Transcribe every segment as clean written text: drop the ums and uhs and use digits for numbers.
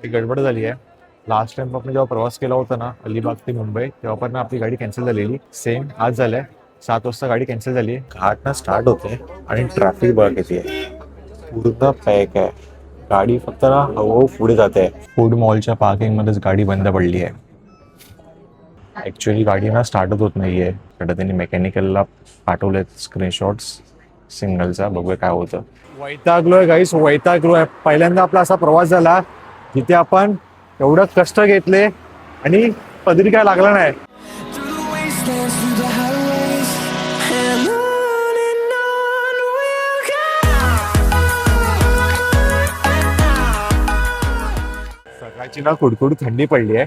ती गडबड झाली आहे. लास्ट टाइम आपण जेव्हा प्रवास केला होता ना अलिबाग ते मुंबई, तेव्हा पण आपली गाडी कॅन्सल झालेली. सेम आज झालंय. 7 वाजता गाडी कॅन्सल झाली. घाट ना स्टार्ट होते आणि ट्रॅफिक बघ किती आहे. पूर्ण पॅक आहे. गाडी फक्त ना हळूहळू पुढे जाते. फूड मॉलच्या पार्किंग मध्येच गाडी बंद पडली आहे. ऍक्च्युअली गाडी ना स्टार्टच होत नाहीये. तर त्यांनी मेकॅनिकलला पाठवलेत स्क्रीनशॉट्स सिग्नलचा. बघूया काय होतं. वैतागलोय गाईस, वैतागलोय. पहिल्यांदा आपला असा प्रवास झाला जिथे आपण एवढं कष्ट घेतले आणि पदरी काय लागला नाही. Through the wastelands, through the highways, and on we'll go. सकाळची ना कुडकुड थंडी पडली आहे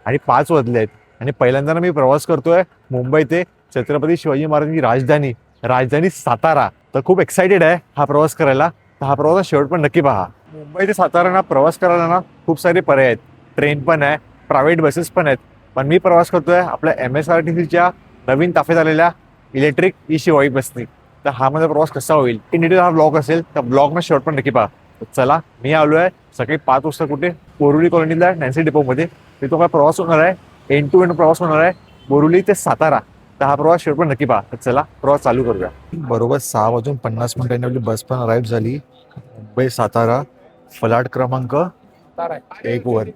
आणि 5 वाजले आहेत आणि पहिल्यांदा ना मी प्रवास करतोय मुंबई ते छत्रपती शिवाजी महाराजांची राजधानी सातारा. तर खूप एक्साइटेड आहे हा प्रवास करायला. तर हा प्रवास शेवट पण नक्की पहा. मुंबई ते सातारा ना प्रवास करायला ना खूप सारे पर्याय आहेत. ट्रेन पण आहे, प्रायव्हेट बसेस पण आहेत. पण मी प्रवास करतोय आपल्या MSRTCच्या नवीन ताफ्यात आलेल्या इलेक्ट्रिक शिवाई बसनी. तर हा माझा प्रवास कसा होईल इन डिटेल हा ब्लॉग असेल. तर ब्लॉग ना शेवट पण नक्की पहा. तर चला, मी आलोय सकाळी 5 वाजता कुठे, बोरिवली कॉलनीला नॅन्सी डेपोमध्ये. तिथून काय प्रवास होणार आहे, एंड टू एंड प्रवास होणार आहे बोरिवली ते सातारा. तर हा प्रवास शेवट पण नक्की पहा. तर चला प्रवास चालू करूया. बरोबर 6:50 आपली बस पण अराईव्ह झाली. मुंबई सातारा फलाट क्रमांक 1 वर.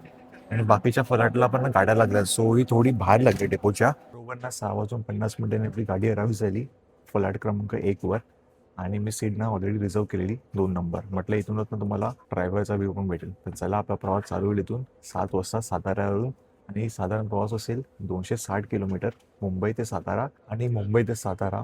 आणि बाकीच्या फलाटला पण गाड्या लागल्या. सो ही थोडी बाहेर लागली डेपोच्या. बरोबर ना 6:50 आपली गाडी अराईव्ह झाली फलाट क्रमांक 1 वर. आणि मी सीट ना ऑलरेडी रिझर्व केलेली 2 नंबर. म्हटलं इथूनच ना तुम्हाला ड्रायव्हरचा व्ह्यू पण भेटेल. तर चला आपला प्रवास चालू होईल इथून 7 वाजता साताऱ्यावरून. आणि साधारण प्रवास असेल 260 किलोमीटर मुंबई ते सातारा. आणि मुंबई ते सातारा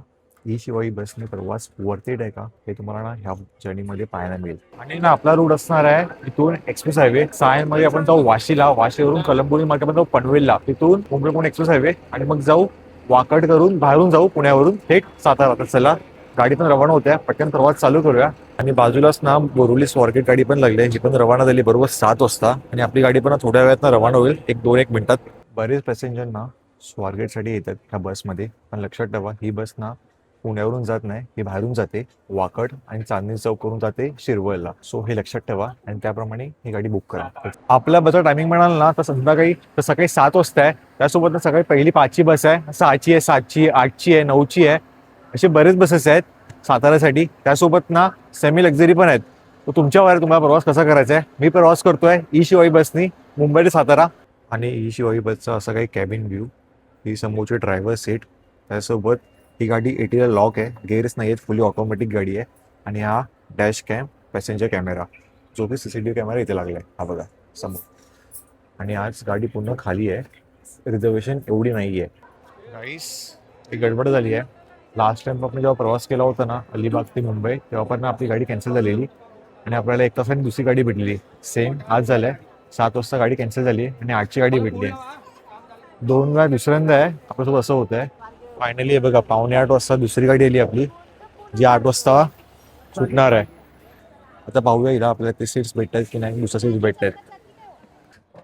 शिवाई बसने प्रवास वर्तेड आहे का हे तुम्हाला ना ह्या जर्नीमध्ये पाहायला मिळेल. आणि ना आपला रूट असणार आहे इथून एक्सप्रेस हायवे. सायनमध्ये आपण जाऊ वाशीला, वाशीवरून कलंबोली मार्गे आपण जाऊ पनवेलला, तिथून मुंबई पुणे एक्सप्रेस हायवे आणि मग जाऊ वाकड करून बाहेरून जाऊ पुण्यावरून थेट सातारा. तर चला गाडी पण रवाना होत्या, पटकन प्रवास चालू करूया. आणि बाजूलाच ना बोरिवली स्वारगेट गाडी पण लागली आहे, जी पण रवाना झाली बरोबर 7 वाजता. आणि आपली गाडी पण थोड्या वेळात ना रवाना होईल, 1-2 मिनिटात. बरेच पॅसेंजर ना स्वारगेटसाठी येतात ह्या बसमध्ये. पण लक्षात ठेवा ही बस ना पुण्यावरून जात नाही, ही बाहेरून जाते वाकड आणि चांदणी चौक करून जाते शिरवळला. सो हे लक्षात ठेवा आणि त्याप्रमाणे ही गाडी बुक करा. आपल्या बसचा टायमिंग म्हणाल ना तर सकाळी 7 वाजता आहे. त्यासोबत ना सकाळी पहिली 5ची बस आहे, 6ची आहे, 7ची, 8ची आहे, 9ची आहे. असे बरेच बसेस आहेत साताऱ्यासाठी. त्यासोबत ना सेमी लक्झरी पण आहेत. तर तुमच्यावर तुम्हाला प्रवास कसा करायचा आहे. मी प्रवास करतोय शिवाई बसनी मुंबई ते सातारा. आणि शिवाई बसचा असा काही कॅबिन व्ह्यू, ही समोरची ड्रायव्हर सीट, त्यासोबत ही गाडी 80ला लॉक आहे, गेअर्स नाही आहेत, फुली ऑटोमॅटिक गाडी आहे. आणि हा डॅश कॅम पॅसेंजर कॅमेरा, जो की CCTV कॅमेरा इथे लागला आहे, हा बघा समोर. आणि आज गाडी पूर्ण खाली आहे, रिझर्वेशन एवढी नाही आहे. गाईस ही गडबड झाली आहे. लास्ट टाइम आपण जेव्हा प्रवास केला होता ना अलिबाग ते मुंबई, तेव्हा पण आपली गाडी कॅन्सल झालेली आणि आपल्याला 1 तासाने दुसरी गाडी भेटलेली. सेम आज झालंय. 7 वाजता गाडी कॅन्सल झाली आणि 8ची गाडी भेटली आहे. 2 वेळा दुसऱ्यांदा आहे आपल्यासोबत असं होत आहे. फायनली हे बघा 7:45 वाजता दुसरी गाडी आली आपली, जी 8 वाजता सुटणार आहे. आता पाहूया हिला आपल्याला ते सीट्स भेटत आहेत की नाही, दुसऱ्या सीट्स भेटत आहेत.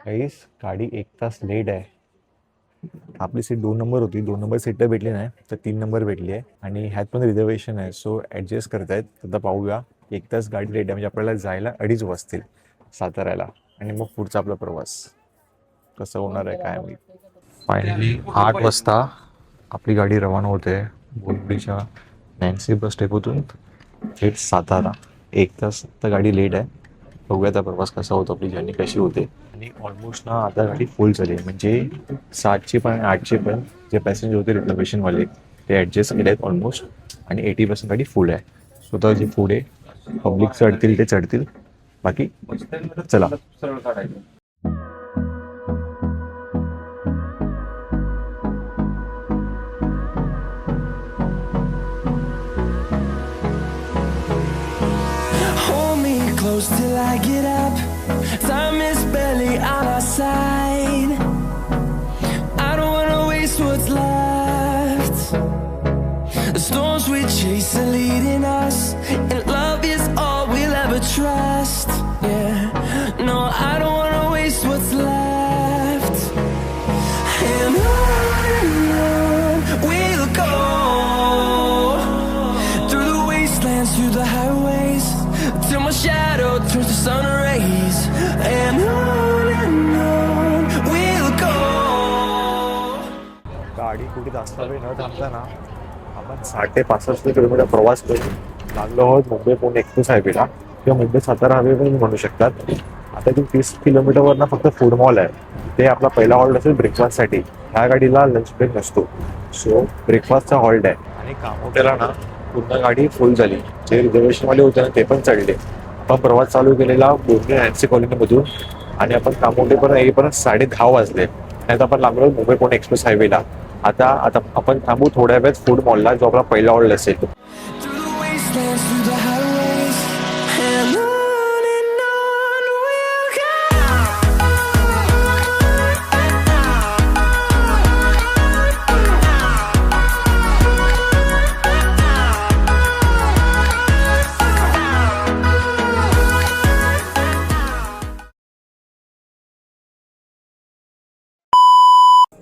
काहीच गाडी 1 तास लेट आहे. आपली सीट 2 नंबर होती, 2 नंबर सीट तर भेटली नाही, तर 3 नंबर भेटली आहे. आणि ह्यात पण रिझर्वेशन आहे, सो ॲडजस्ट करतायत. आता पाहूया 1 तास गाडी लेट आहे म्हणजे आपल्याला जायला 2:30 वाजतील साताऱ्याला. आणि मग पुढचा आपला प्रवास कसं होणार आहे काय माहिती. फायनली 8 वाजता आपली गाडी रवाना होते बोरिवलीच्या नॅन्सी बस डेपोतून थेट सातारा. 1 तास तर गाडी लेट आहे. बघूया आता प्रवास कसा होतो, आपली जर्नी कशी होते. आणि ऑलमोस्ट ना आता गाडी फुल झाली आहे, म्हणजे 7ची पण 8ची पण जे पॅसेंजर होते रिझर्वेशनवाले ते ॲडजस्ट केले आहेत ऑलमोस्ट. आणि 80% गाडी फुल आहे. स्वतः जे पुढे पब्लिक चढतील ते चढतील, बाकी चला. Hold me close till I get up. Time is barely on our side. I don't wanna waste what's left. The storms we chase are leading us, and love is all we'll ever trust. Yeah, no, I don't wanna waste what's left. And on we'll go, through the wastelands, through the highways, till my shadow turns to sun rays. And on कुठे जास्त वेळ न थांबताना आपण 65 kilometre प्रवास करून लागलो आहोत Mumbai Pune express हायवेला किंवा मुंबई सातारा हायवे पण म्हणू शकतात. आता इथून 30 किलोमीटरवरनं फक्त फूड मॉल आहे. ते आपला पहिला हॉल्ट असेल ब्रेकफास्टसाठी. ह्या गाडीला लंच ब्रेक नसतो, सो ब्रेकफास्टचा हॉल्ट आहे. आणि कामोठ्याला ना पूर्ण गाडी फुल झाली. जे रिझर्वेशनवाले होते ना ते पण चढले. आपण प्रवास चालू केलेला बोर्डे एनसी कॉलनीमधून आणि आपण कामोठेपर्यंत येईपर्यंत 10:30 वाजले. त्यात आपण लागलो मुंबई पुणे एक्सप्रेस हायवेला. आता आता आपण थांबू थोड्या वेळात फूड मॉलला, जो आपला पहिला हॉल्ट असेल. through the wastelands, through the highways, and on we'll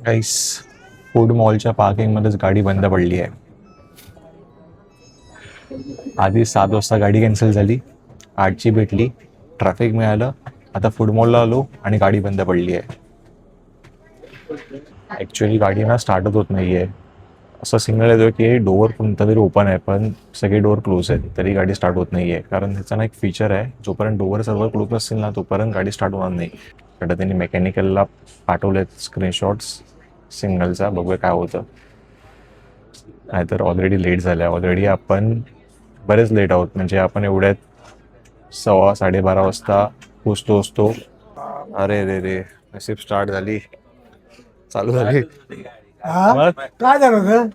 guys, food मॉलच्या पार्किंगमध्येच गाडी बंद पडली आहे. आधी 7 वाजता गाडी कॅन्सल झाली, 8ची भेटली, ट्रॅफिक मिळालं, आता फूड मॉलला आलो आणि गाडी बंद पडली आहे. ॲक्च्युली गाडी ना स्टार्टच होत नाही आहे. असं सिग्नल येतो की डोअर कोणता तरी ओपन आहे, पण सगळे डोअर क्लोज आहेत, तरी गाडी स्टार्ट होत नाही आहे. कारण त्याचा ना एक फीचर आहे, जोपर्यंत डोअर सर्व क्लोज असतील ना तोपर्यंत गाडी स्टार्ट होणार नाही. तर त्यांनी मेकॅनिकलला पाठवलेत स्क्रीनशॉट्स सिग्नलचा, बघूया काय होतं. नाहीतर ऑलरेडी लेट झालं आहे. ऑलरेडी आपण बरेच लेट आहोत. म्हणजे आपण एवढ्यात 12:15 वाजता पोचतो असतो. अरे रे रे, नशीब स्टार्ट झाली, चालू झाली. हा? काय झालं होतं?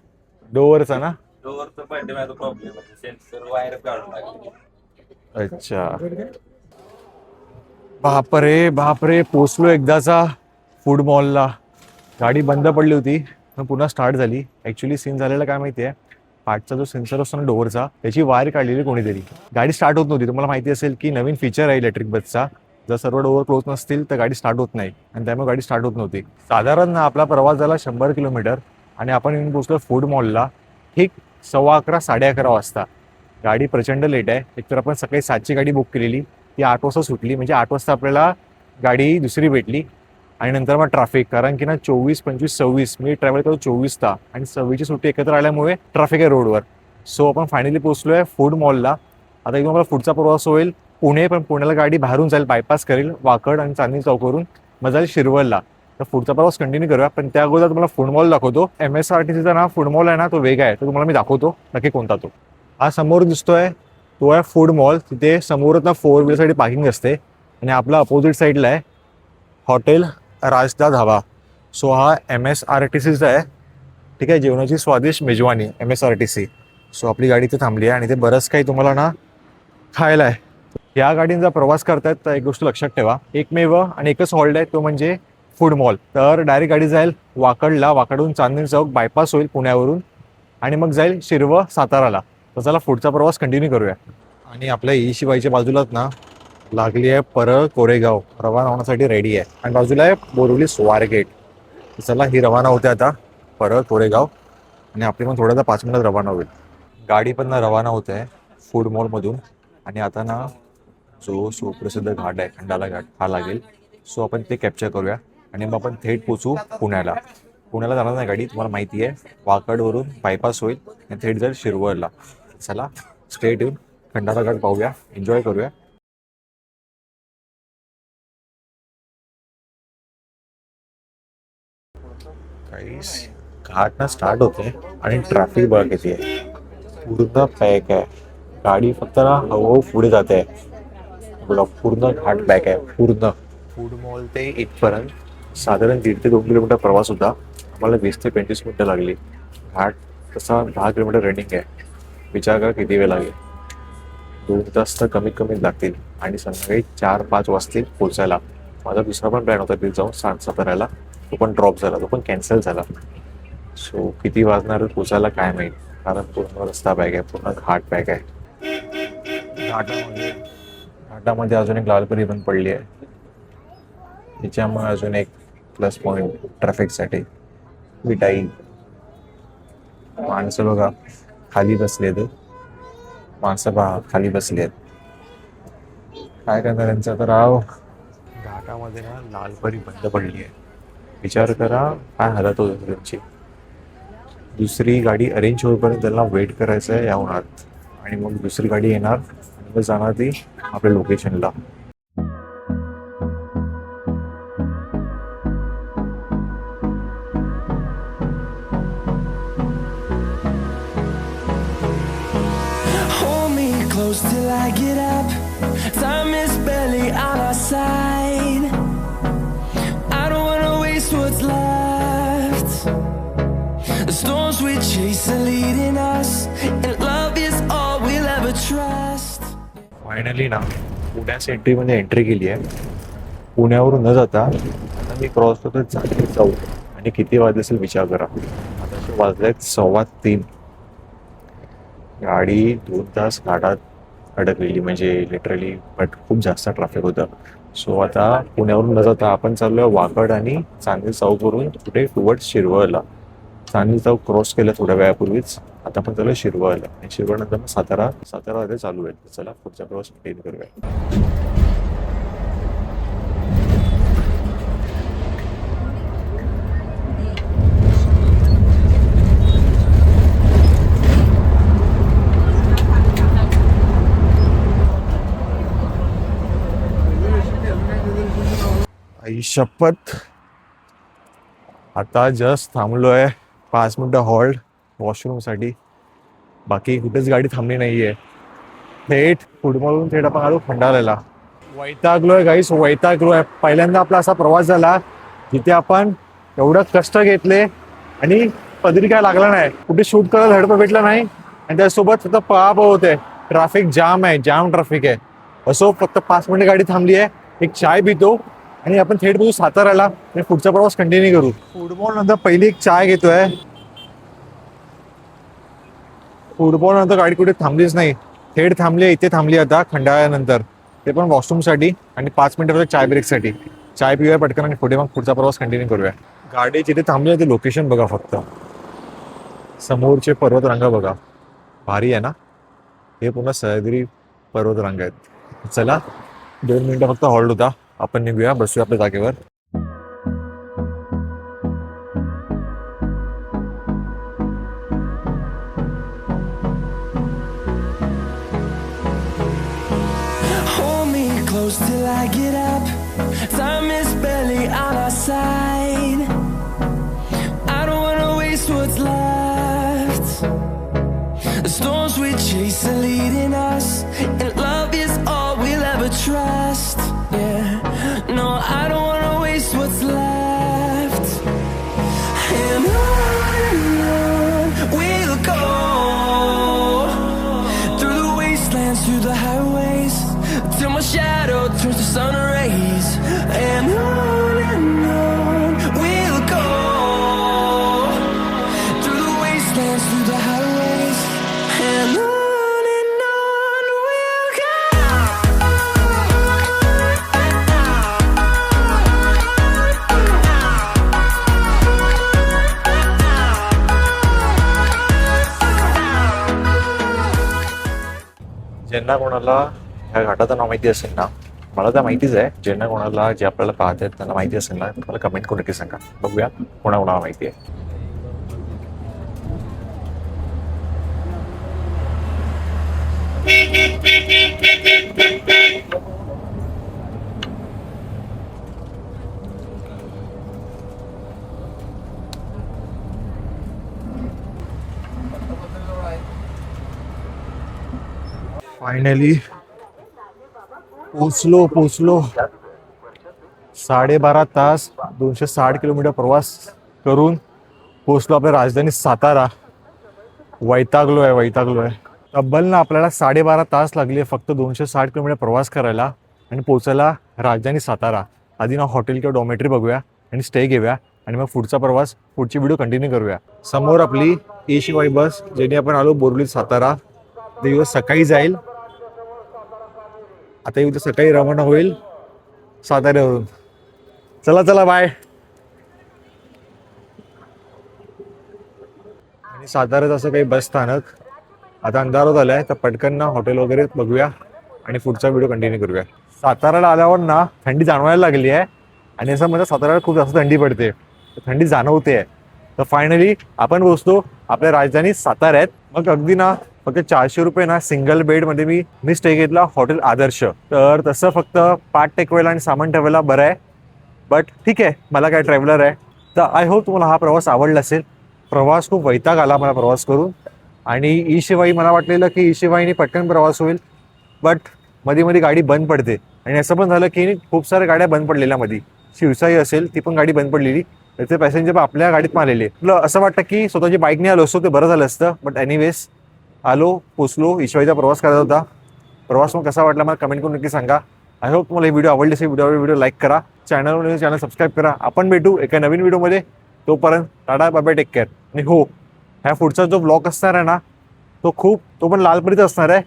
डोअरचा ना. डोअरचं पडले माझा प्रॉब्लेम आहे, सेन्सर वायर काढून टाकली. अच्छा, बापरे बापरे, पोचलो एकदाचा फूड मॉलला. गाडी बंद पडली होती पण पुन्हा स्टार्ट झाली. ॲक्च्युली सीन झालेला काय माहिती आहे, पार्टचा जो सेन्सर असतो ना डोअरचा, त्याची वायर काढलेली कोणीतरी. गाडी स्टार्ट होत नव्हती. तुम्हाला माहिती असेल की नवीन फीचर आहे इलेक्ट्रिक बसचा, जर सर्व डोअर क्लोज नसतील तर गाडी स्टार्ट होत नाही, आणि त्यामुळे गाडी स्टार्ट होत नव्हती. साधारण ना आपला प्रवास झाला 100 किलोमीटर आणि आपण येऊन पोचलो फूड मॉलला ठीक 11:15 11:30 वाजता. गाडी प्रचंड लेट आहे. एकतर आपण सकाळी 7ची गाडी बुक केलेली, ती 8 वाजता सुटली. म्हणजे 8 वाजता आपल्याला गाडी दुसरी भेटली. आणि नंतर मग ट्रॅफिक, कारण की ना 24, 25, 26 मी ट्रॅव्हल करतो 24 तास आणि 26ची सुट्टी एकत्र आल्यामुळे ट्रॅफिक आहे रोडवर. सो आपण फायनली पोचलो आहे फूड मॉलला. आता एकदम आपला पुढचा प्रवास होईल पुणे, पण पुण्याला गाडी बाहेरून जाईल, बायपास करेल वाकड आणि चांदणी चौकवरून, मग जाईल शिरवळला. तर पुढचा प्रवास कंटिन्यू करूया, पण त्या अगोदर तुम्हाला फूड मॉल दाखवतो. MSRTCचा ना फूड मॉल आहे ना, तो वेगळा आहे, तो तुम्हाला मी दाखवतो नक्की कोणता तो. हा समोर दिसतोय तो आहे फूड मॉल. तिथे समोरच ना 4 व्हीलरसाठी पार्किंग असते आणि आपला अपोजिट साईडला आहे हॉटेल राजदा धाबा. सो हा MSRTCचा आहे. ठीक आहे, जेवणाची स्वादिष्ट मेजवानी MSRTC. सो आपली गाडी इथे थांबली आहे आणि ते बरंच काही तुम्हाला ना खायला आहे. या गाडींचा प्रवास करतायत तर एक गोष्ट लक्षात ठेवा, एकमेव आणि एकच हॉल्ट आहे, तो म्हणजे फूड मॉल. तर डायरेक्ट गाडी जाईल वाकडला, वाकडून चांदणी चौक बायपास होईल पुण्यावरून आणि मग जाईल शिरवळ साताराला. तर चला पुढचा प्रवास कंटिन्यू करूया. आणि आपल्या शिवाईच्या बाजूलाच ना लागली आहे परळ कोरेगाव, रवाना होण्यासाठी रेडी आहे. आणि बाजूला आहे बोरिवली स्वारगेट. चला ही रवाना होते आता परळ कोरेगाव, आणि आपली पण थोड्या 5 मिनिटात रवाना होईल. गाडी पण ना रवाना होते आहे फूड मॉलमधून. आणि आता ना जो सुप्रसिद्ध घाट आहे खंडाला घाट, हा लागेल. सो आपण ते कॅप्चर करूया आणि मग आपण थेट पोचू पुण्याला. पुण्याला जाणार नाही गाडी, तुम्हाला माहिती आहे, वाकडवरून बायपास होईल आणि थेट जाईल शिरवळला. चला स्ट्रेट येऊन खंडाला घाट पाहूया, एन्जॉय करूया. काहीच घाट ना स्टार्ट होते आणि ट्रॅफिक बघा किती आहे, पूर्ण पॅक आहे गाडी. फक्त ना हळूहळू पुढे जाते आहे, पूर्ण घाट पॅक आहे पूर्ण. फूड मॉल ते इथपर्यंत साधारण 1.5 ते 2 किलोमीटर प्रवास होता. आम्हाला 20 ते 25 मिनिटं लागली. घाट तसा 10 किलोमीटर रनिंग आहे. विचार करा किती वेळ लागेल. 2 तास तर कमीत कमी लागतील आणि संध्याकाळी 4-5 वाजतील पोचायला. माझा दुसरा पण प्लॅन होता तिथे जाऊन साताऱ्याला, तो पण ड्रॉप झाला, तो पण कॅन्सल झाला. सो किती वाजणार पोचायला काय माहीत, कारण पूर्ण रस्ता पॅक आहे, पूर्ण घाट पॅक आहे. घाटामध्ये अजून एक लालपरी पण पडली आहे, त्याच्यामुळे अजून एक प्लस पॉईंट ट्रॅफिकसाठी. विटाई माणसं बघा खाली बसले आहेत, माणसं पहा खाली बसली आहेत. काय करणार त्यांचं तर राव. घाटामध्ये ना लालपरी बंद पडली आहे. विचार करा काय हालत होती त्यांची. दुसरी गाडी अरेंज होईपर्यंत त्यांना वेट करायचं आहे या उन्हात, आणि मग दुसरी गाडी येणार आणि मग जाणार ती आपल्या लोकेशनला. Hold me close till I get up. Time is barely on our side. I don't wanna waste what's left. The storms we chase are leading us, and love is all we'll ever trust. Finally ना पुण्या सिटीमध्ये entry केली आहे. पुण्यावरून न जाता आता मी cross करतो चांगली जाऊ, आणि किती वाजले असेल विचार करा. आता वाजलेत 3:15. गाडी 2 तास घाटात अडकलेली, म्हणजे लिटरली, बट खूप जास्त ट्रॅफिक होतं. सो आता पुण्यावरून न जाता आपण चाललोय वाकड आणि चांदणी चौकवरून कुठे टुवर्ड्स शिरवळला. चांदणी चौक क्रॉस केलं थोड्या वेळापूर्वीच. आता आपण चालू शिरवळला, आणि शिरवळनंतर मग सातारा चालू आहे. चला पुढचा प्रवास कंटिन्यू करूया. आई शपथ, आता जस्ट थांबलोय 5 मिनिटं हॉल्ट वॉशरूमसाठी. बाकी कुठेच गाडी थांबली नाहीये. थेट फुटबॉलवरून थेट आपण आलो खंडाळ्याला. वैतागलोय गाईस, वैतागलोय. पहिल्यांदा आपला असा प्रवास झाला जिथे आपण एवढं कष्ट घेतले आणि पदरी काय लागला नाही, कुठे शूट करायला धडपड भेटला नाही, आणि त्यासोबत फक्त पळापळ होते. ट्रॅफिक जाम आहे, जाम ट्रॅफिक आहे. असो फक्त 5 मिनिटं गाडी थांबली आहे. एक चाय पितो आणि आपण थेट बघू साताऱ्याला, आणि पुढचा प्रवास कंटिन्यू करू. फुटबॉल नंतर पहिली एक चाय घेतोय. फुटबॉल नंतर गाडी कुठे थांबलीच नाही, थेट थांबली इथे थांबली आता खंडाळ्यानंतर, ते पण वॉशरूमसाठी आणि 5 मिनिटं चाय ब्रेकसाठी. चाय पिऊया पटकन आणि पुढे मग पुढचा प्रवास कंटिन्यू करूया. गाडी जिथे थांबली ते लोकेशन बघा, फक्त समोरचे पर्वतरांगा बघा, भारी आहे ना. हे पुन्हा सह्याद्री पर्वतरांगा आहेत. चला 2 मिनिटं फक्त हॉल्ट होता, आपण निघूया, बसूया आपल्या जागेवर. Hold me close till I get up. Time is barely on our side. I don't wanna waste what's left. The storms we chase are leading us, and love is all we'll ever trust. Yeah, no, I don't wanna waste what's left. And on we'll go, through the wastelands, through the highways, till my shadow turns to sun rays. And on we'll go, through the wastelands, through the highways, and on we'll go. ज्यांना कोणाला ह्या घाटाचं नाव माहिती असेल ना, मला तर माहितीच आहे, ज्यांना कोणाला जे आपल्याला पाहत आहेत त्यांना माहिती असेल ना, मला कमेंट करून नक्की सांगा. बघूया कोणाला माहिती आहे. फायनली पोचलो 12.5 तास 260 किलोमीटर प्रवास करून पोचलो आपल्या राजधानी सातारा. वैतागलोय. तब्बल ना आपल्याला 12.5 तास लागले फक्त 260 किलोमीटर प्रवास करायला आणि पोचायला राजधानी सातारा. आधी ना हॉटेल किंवा डॉमेटरी बघूया आणि स्टे घेऊया, आणि मग पुढचा प्रवास, पुढची व्हिडिओ कंटिन्यू करूया. समोर आपली ए-शिवाई बस, जेणे आपण आलो बोरवली सातारा. दिवस सकाळी जाईल. आता उद्या सकाळी रवाना होईल साताऱ्यावरून. चला बाय. आणि साताऱ्यात असं काही बस स्थानक. आता अंधार होत आलाय, तर पटकन ना हॉटेल वगैरे बघूया आणि पुढचा व्हिडिओ कंटिन्यू करूया. साताऱ्याला आल्यावर ना थंडी जाणवायला लागली आहे, आणि असं म्हणजे साताऱ्याला खूप जास्त थंडी पडते, थंडी जाणवते आहे. तर फायनली आपण पोहोचतो आपल्या राजधानी साताऱ्यात. मग अगदी ना फक्त 400 रुपये ना सिंगल बेडमध्ये मी स्टे घेतला हॉटेल आदर्श. तर तसं फक्त पाठ टेकवायला आणि सामान ठेवायला बरं आहे, बट ठीक आहे, मला काय ट्रॅव्हलर आहे. तर आय होप तुम्हाला हा प्रवास आवडला असेल. प्रवास खूप वैताग आला मला प्रवास करून, आणि ई शिवाई मला वाटलेलं की ई शिवाईने पटकन प्रवास होईल, बट मध्ये मध्ये गाडी बंद पडते. आणि असं पण झालं की खूप साऱ्या गाड्या बंद पडलेल्या मध्ये. शिवसाई असेल ती पण गाडी बंद पडलेली, त्याचे पॅसेंजर आपल्या गाडीत आलेले. आपलं असं वाटतं की स्वतःची बाईकने आलो असतो ते बरं झालं असतं, बट एनिवेज आलो, पोचलो. ईशिवाईचा प्रवास करायचा होता. प्रवास मग कसा वाटला मला कमेंट करून नक्की सांगा. आय होप तुम्हाला ही व्हिडिओ आवडली असेल. व्हिडिओ लाईक करा, चॅनल सबस्क्राईब करा. आपण भेटू एका नवीन व्हिडिओमध्ये. तोपर्यंत tata, bye bye, take care. आणि हो, ह्या पुढचा जो ब्लॉग असणार आहे ना तो पण लालपरीचा असणार आहे,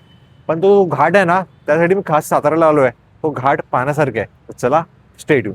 पण तो घाट आहे ना त्यासाठी मी खास साताऱ्याला आलो आहे. तो घाट पाहण्यासारखा आहे. चला, स्टे ट्यून.